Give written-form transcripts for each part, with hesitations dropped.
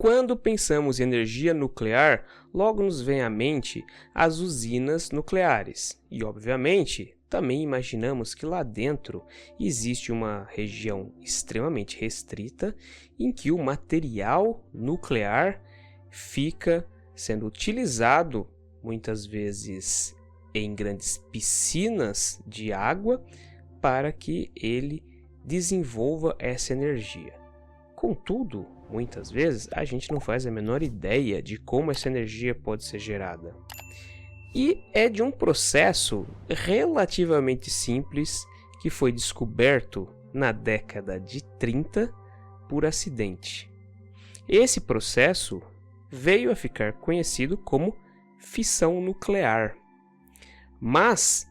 Quando pensamos em energia nuclear, logo nos vem à mente as usinas nucleares. E, obviamente, também imaginamos que lá dentro existe uma região extremamente restrita em que o material nuclear fica sendo utilizado, muitas vezes em grandes piscinas de água, para que ele desenvolva essa energia. Contudo, muitas vezes a gente não faz a menor ideia de como essa energia pode ser gerada. E é de um processo relativamente simples que foi descoberto na década de 30 por acidente. Esse processo veio a ficar conhecido como fissão nuclear. Mas,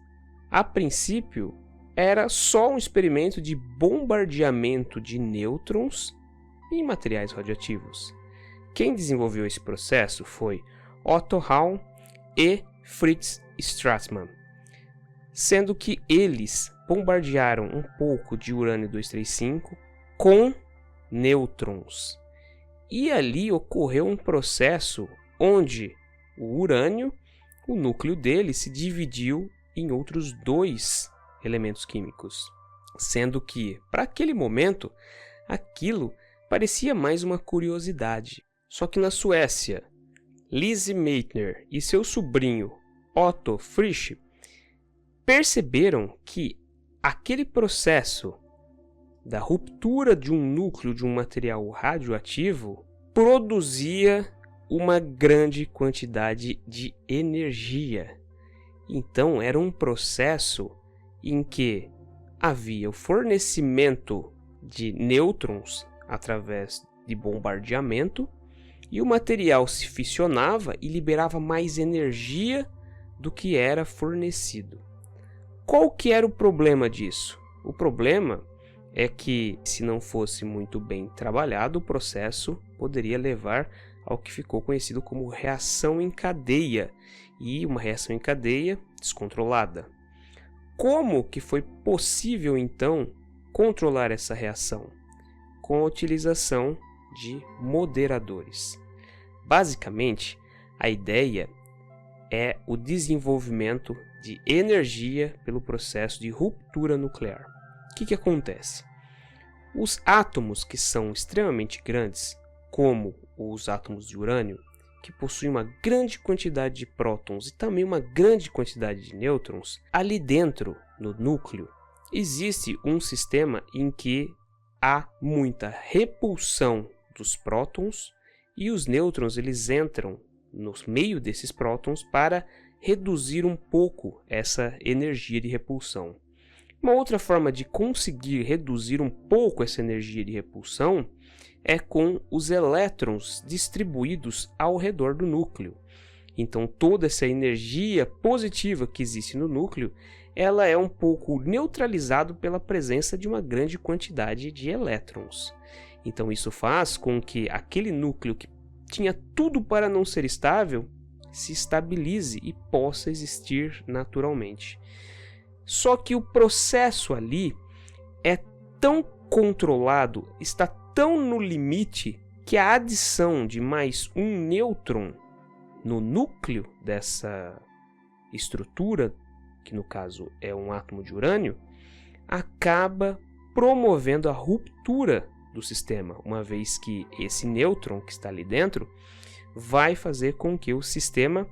a princípio, era só um experimento de bombardeamento de nêutrons em materiais radioativos. Quem desenvolveu esse processo foi Otto Hahn e Fritz Strassmann, sendo que eles bombardearam um pouco de urânio-235 com nêutrons. E ali ocorreu um processo onde o urânio, o núcleo dele, se dividiu em outros dois elementos químicos, sendo que, para aquele momento, aquilo parecia mais uma curiosidade. Só que na Suécia, Lise Meitner e seu sobrinho Otto Frisch perceberam que aquele processo da ruptura de um núcleo de um material radioativo produzia uma grande quantidade de energia. Então era um processo em que havia o fornecimento de nêutrons através de bombardeamento, e o material se fissionava e liberava mais energia do que era fornecido. Qual que era o problema disso? O problema é que, se não fosse muito bem trabalhado, o processo poderia levar ao que ficou conhecido como reação em cadeia, e uma reação em cadeia descontrolada. Como que foi possível, então, controlar essa reação? Com a utilização de moderadores. Basicamente, a ideia é o desenvolvimento de energia pelo processo de ruptura nuclear. O que acontece? Os átomos que são extremamente grandes, como os átomos de urânio, que possuem uma grande quantidade de prótons e também uma grande quantidade de nêutrons, ali dentro, no núcleo, existe um sistema em que há muita repulsão dos prótons e os nêutrons eles entram no meio desses prótons para reduzir um pouco essa energia de repulsão. Uma outra forma de conseguir reduzir um pouco essa energia de repulsão é com os elétrons distribuídos ao redor do núcleo. Então toda essa energia positiva que existe no núcleo, ela é um pouco neutralizada pela presença de uma grande quantidade de elétrons. Então isso faz com que aquele núcleo que tinha tudo para não ser estável, se estabilize e possa existir naturalmente. Só que o processo ali é tão controlado, está tão no limite, que a adição de mais um nêutron no núcleo dessa estrutura, que no caso é um átomo de urânio, acaba promovendo a ruptura do sistema, uma vez que esse nêutron que está ali dentro vai fazer com que o sistema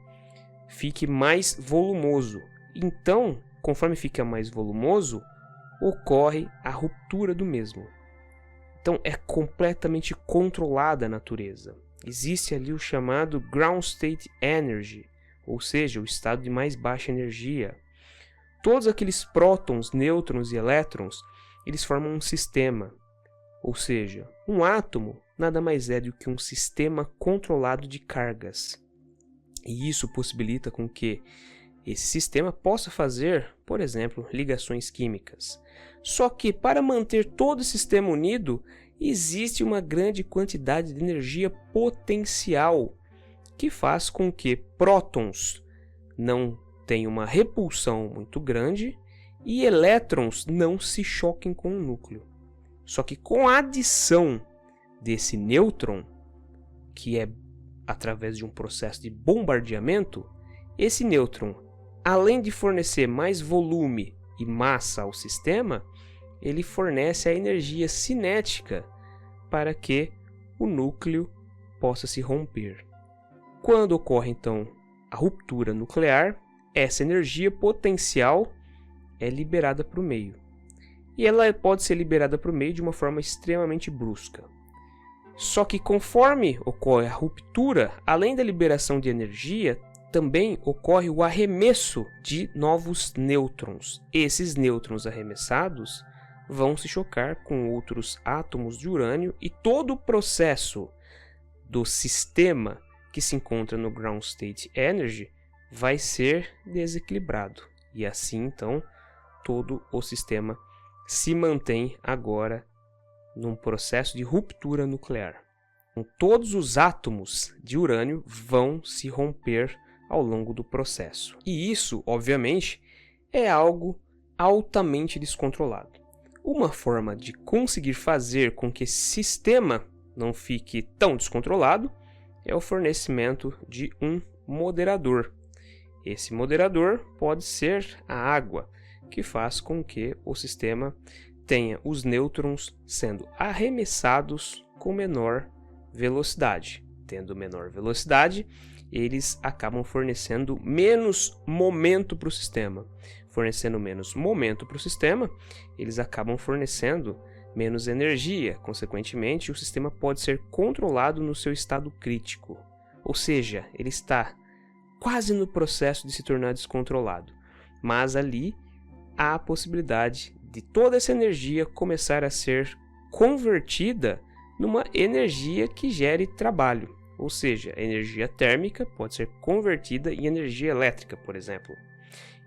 fique mais volumoso. Então, conforme fica mais volumoso, ocorre a ruptura do mesmo. Então, é completamente controlada a natureza. Existe ali o chamado Ground State Energy, ou seja, o estado de mais baixa energia. Todos aqueles prótons, nêutrons e elétrons, eles formam um sistema. Ou seja, um átomo nada mais é do que um sistema controlado de cargas. E isso possibilita com que esse sistema possa fazer, por exemplo, ligações químicas. Só que para manter todo o sistema unido, existe uma grande quantidade de energia potencial que faz com que prótons não tenham uma repulsão muito grande e elétrons não se choquem com o núcleo. Só que com a adição desse nêutron, que é através de um processo de bombardeamento, esse nêutron, além de fornecer mais volume e massa ao sistema, ele fornece a energia cinética para que o núcleo possa se romper. Quando ocorre então a ruptura nuclear, essa energia potencial é liberada para o meio. E ela pode ser liberada para o meio de uma forma extremamente brusca. Só que conforme ocorre a ruptura, além da liberação de energia, também ocorre o arremesso de novos nêutrons. Esses nêutrons arremessados vão se chocar com outros átomos de urânio e todo o processo do sistema que se encontra no ground state energy vai ser desequilibrado. E assim, então, todo o sistema se mantém agora num processo de ruptura nuclear. Então, todos os átomos de urânio vão se romper ao longo do processo. E isso, obviamente, é algo altamente descontrolado. Uma forma de conseguir fazer com que esse sistema não fique tão descontrolado é o fornecimento de um moderador. Esse moderador pode ser a água, que faz com que o sistema tenha os nêutrons sendo arremessados com menor velocidade. Tendo menor velocidade, eles acabam fornecendo menos momento para o sistema. Fornecendo menos momento para o sistema, eles acabam fornecendo menos energia. Consequentemente, o sistema pode ser controlado no seu estado crítico. Ou seja, ele está quase no processo de se tornar descontrolado. Mas ali há a possibilidade de toda essa energia começar a ser convertida numa energia que gere trabalho. Ou seja, a energia térmica pode ser convertida em energia elétrica, por exemplo.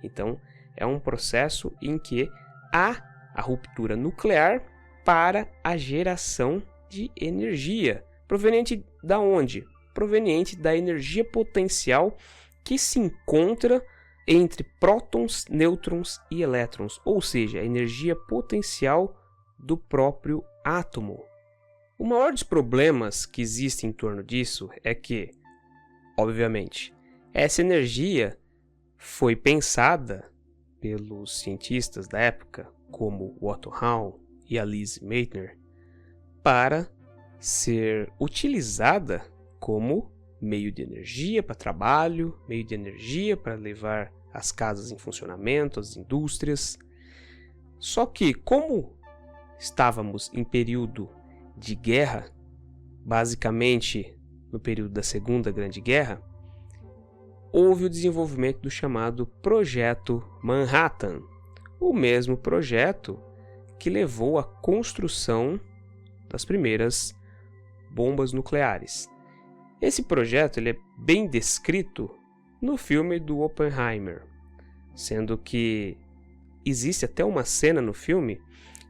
Então, é um processo em que há a ruptura nuclear para a geração de energia. Proveniente da onde? Proveniente da energia potencial que se encontra entre prótons, nêutrons e elétrons, ou seja, a energia potencial do próprio átomo. O maior dos problemas que existe em torno disso é que, obviamente, essa energia foi pensada pelos cientistas da época, como Otto Hahn e a Lise Meitner, para ser utilizada como meio de energia para trabalho, meio de energia para levar as casas em funcionamento, as indústrias. Só que, como estávamos em período de guerra, basicamente no período da Segunda Grande Guerra, houve o desenvolvimento do chamado Projeto Manhattan, o mesmo projeto que levou à construção das primeiras bombas nucleares. Esse projeto ele é bem descrito no filme do Oppenheimer, sendo que existe até uma cena no filme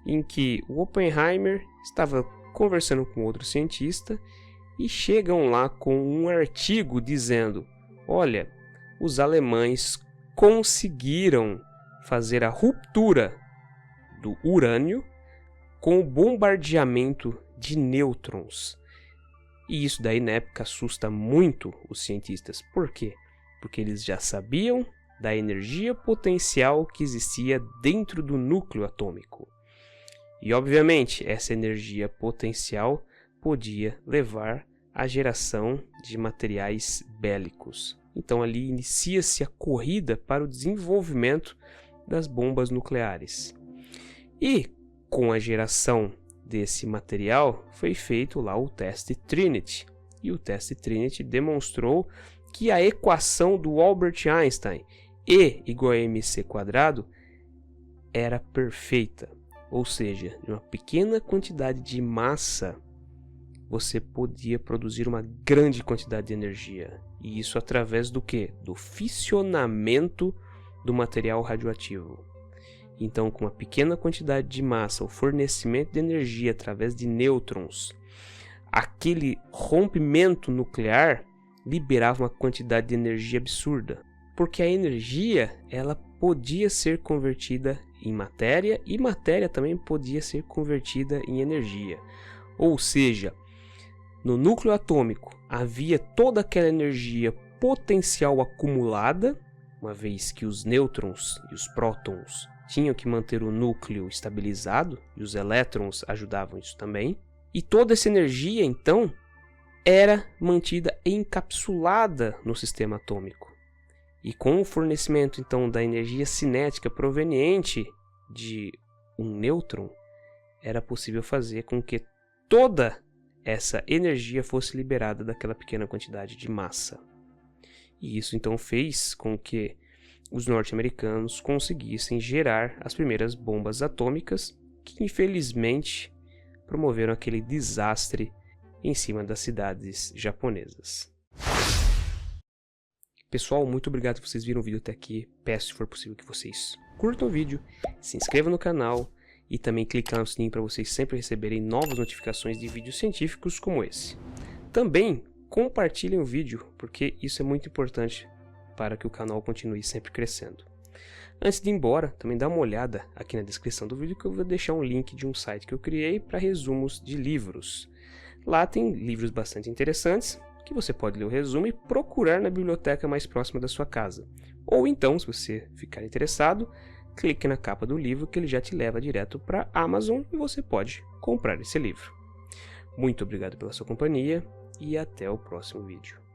em que o Oppenheimer estava conversando com outro cientista e chegam lá com um artigo dizendo: olha, os alemães conseguiram fazer a ruptura do urânio com o bombardeamento de nêutrons. E isso daí na época assusta muito os cientistas. Por quê? Porque eles já sabiam da energia potencial que existia dentro do núcleo atômico. E obviamente essa energia potencial podia levar à geração de materiais bélicos. Então ali inicia-se a corrida para o desenvolvimento das bombas nucleares. E com a geração desse material foi feito lá o teste Trinity. E o teste Trinity demonstrou que a equação do Albert Einstein, E igual a mc² era perfeita. Ou seja, de uma pequena quantidade de massa, você podia produzir uma grande quantidade de energia. E isso através do quê? Do fissionamento do material radioativo. Então, com uma pequena quantidade de massa, o fornecimento de energia através de nêutrons, aquele rompimento nuclear liberava uma quantidade de energia absurda. Porque a energia, ela podia ser convertida em matéria e matéria também podia ser convertida em energia. Ou seja, no núcleo atômico havia toda aquela energia potencial acumulada, uma vez que os nêutrons e os prótons tinham que manter o núcleo estabilizado, e os elétrons ajudavam isso também. E toda essa energia, então, era mantida encapsulada no sistema atômico. E com o fornecimento, então, da energia cinética proveniente de um nêutron, era possível fazer com que toda essa energia fosse liberada daquela pequena quantidade de massa. E isso, então, fez com que os norte-americanos conseguissem gerar as primeiras bombas atômicas, que infelizmente promoveram aquele desastre em cima das cidades japonesas. Pessoal, muito obrigado por vocês viram o vídeo até aqui. Peço, se for possível, que vocês curtam o vídeo, se inscrevam no canal e também cliquem no sininho para vocês sempre receberem novas notificações de vídeos científicos como esse. Também compartilhem o vídeo, porque isso é muito importante para que o canal continue sempre crescendo. Antes de ir embora, também dá uma olhada aqui na descrição do vídeo, que eu vou deixar um link de um site que eu criei para resumos de livros. Lá tem livros bastante interessantes, que você pode ler o resumo e procurar na biblioteca mais próxima da sua casa. Ou então, se você ficar interessado, clique na capa do livro, que ele já te leva direto para a Amazon e você pode comprar esse livro. Muito obrigado pela sua companhia e até o próximo vídeo.